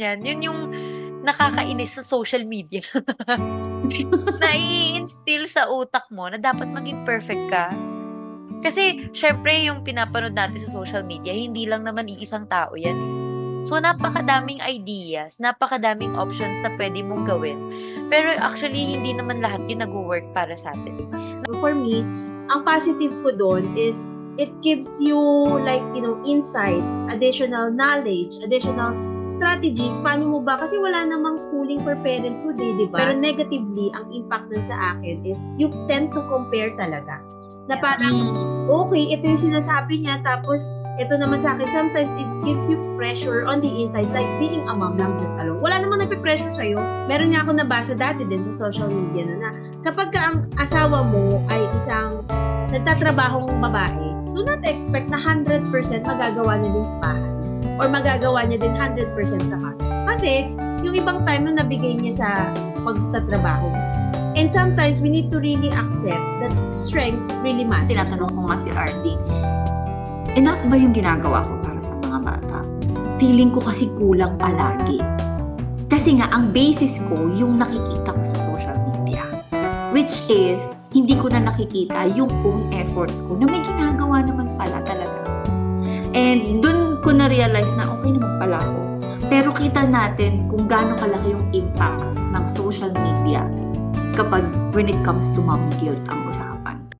Yan, yun yung nakakainis sa social media. Nai-instill sa utak mo na dapat maging perfect ka. Kasi syempre yung pinapanood natin sa social media, hindi lang naman iisang tao yan, eh. So, napakadaming ideas, napakadaming options na pwede mong gawin. Pero actually, hindi naman lahat yun nagwo-work para sa'tin. So for me, ang positive ko doon is it gives you like, insights, additional knowledge, additional strategies. Paano mo ba? Kasi wala namang schooling for parenthood, di ba? Pero negatively, ang impact nun sa akin is you tend to compare talaga. Na parang, okay, ito yung sinasabi niya, tapos ito naman sa akin, sometimes it gives you pressure on the inside, like being a mom lang just alone. Wala namang nagpe-pressure sa'yo. Meron nga ako nabasa dati din sa social media na kapag ka ang asawa mo ay isang nagtatrabahong babae, do not expect na 100% magagawa niya din sa bahay. Or magagawa niya din 100% sa kanya. Kasi, yung ibang time na nabigay niya sa pagtatrabaho. And sometimes, we need to really accept that strengths really matter. Tinatanong ko nga si RD, enough ba yung ginagawa ko para sa mga bata? Feeling ko kasi kulang palagi. Kasi nga, ang basis ko, yung nakikita ko sa social media. Which is, hindi ko na nakikita yung own efforts ko na may ginagawa naman pala talaga. And dun ko na-realize na okay naman pala ako. Pero kita natin kung gaano kalaki yung impact ng social media kapag when it comes to mom guilt ang usapan.